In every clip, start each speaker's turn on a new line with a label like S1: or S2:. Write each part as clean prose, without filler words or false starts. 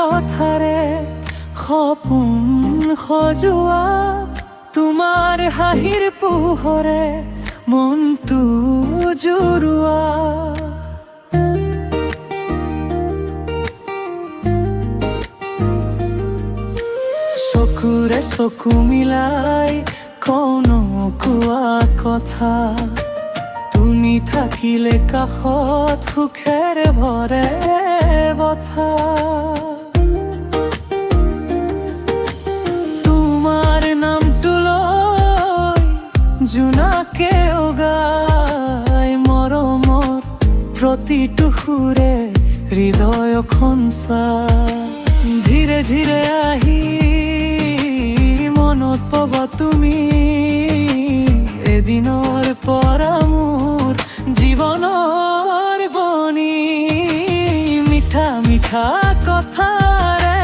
S1: কথাৰে সপোন সজোৱা, তোমাৰ হাঁহিৰ পোহৰে মনটো জুৰুৱা। চকুৰে চকু মিলাই কোনো কোৱা কথা, তুমি থাকিলে কাষত সুখেৰে ভৰে বথা। তোমাৰ নামটো লৈ জোনাকে উগাই, মৰমৰ প্ৰতিটো সুৰে হৃদয়খন চাই। ধীৰে ধীৰে আহি মনত পাবা তুমি, এদিনৰ পৰা মোৰ জীৱনৰ বনি। মিঠা মিঠা কথাৰে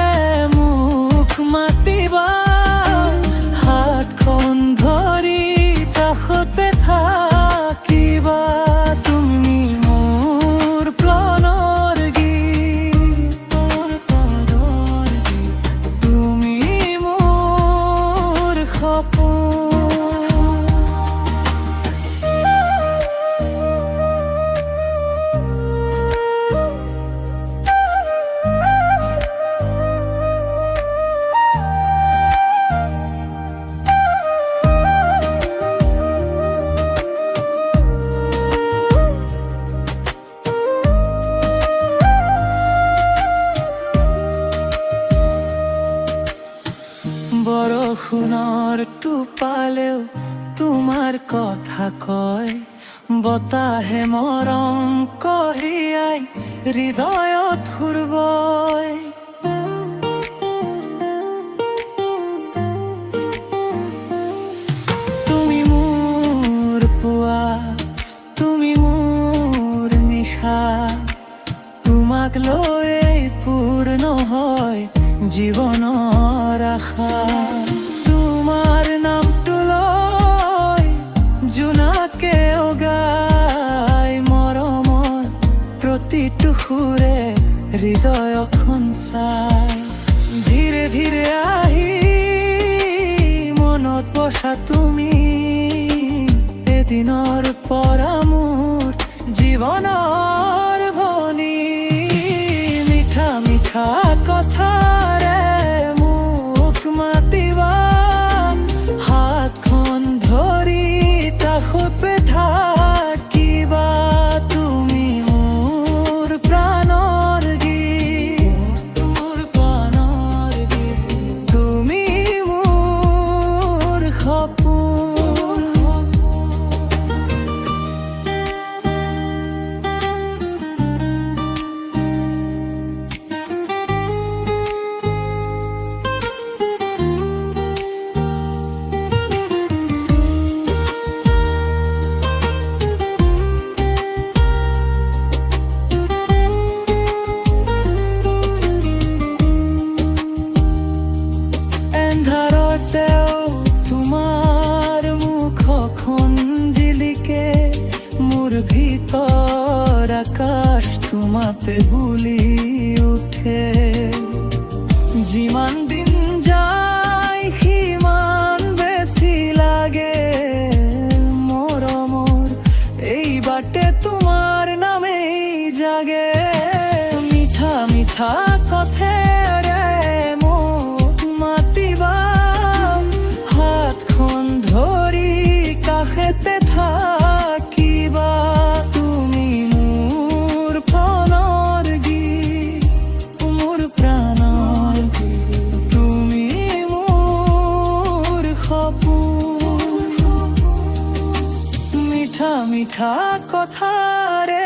S1: মোক মাতিবা, হাতখন ধৰি কাষতে থাকিবা। তুমি মোৰ প্ৰাণৰ গীত, তুমি মোৰ সপোন। বৰষুণৰ টোপালেও তোমাৰ কথা কয়, বতাহে মৰম কঢ়িয়াই হৃদয়ত সুৰ বয়। তুমি মোৰ পুৱা, তুমি মোৰ নিশা, তোমাক লৈয়ে পূৰ্ণ হয় জীৱনৰ আশা। তোমাৰ নামটো লৈ জোনাকে উগাই, মৰমৰ প্ৰতিটো সুৰে হৃদয়খন চাই। ধীৰে ধীৰে আহি মনত বসা তুমি, এদিনৰ পৰা মোৰ জীৱনৰ ভনী। মিঠা মিঠা কথাৰে মোক মাতিবা, হাতখন ধৰি কাষতে থাকিবা। তুমি মোৰ প্ৰাণৰ গীত, মোৰ প্ৰাণৰ গীত, তুমি মোৰ সপোন। তোমাৰ মুখখন জিলিকে, মোৰ ভিতৰ আকাশ তোমাতে বুলি উঠে। যিমান দিন যায় সিমান বেছি লাগে মৰমৰ, এই বাটে তোমাৰ নামেই জাগে। মিঠা মিঠা কথাৰে মোক মাতিবা, হাতখন ধৰি কাষতে থাকিবা। তুমি মোৰ প্ৰাণৰ গীত, মোৰ প্ৰাণৰ গীত, তুমি মোৰ সপোন। মিঠা মিঠা কথাৰে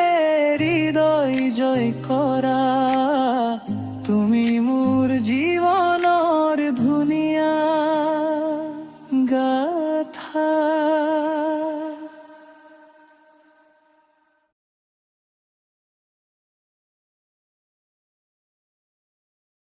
S1: হৃদয় জয় কৰা, তুমি মোৰ জীৱন।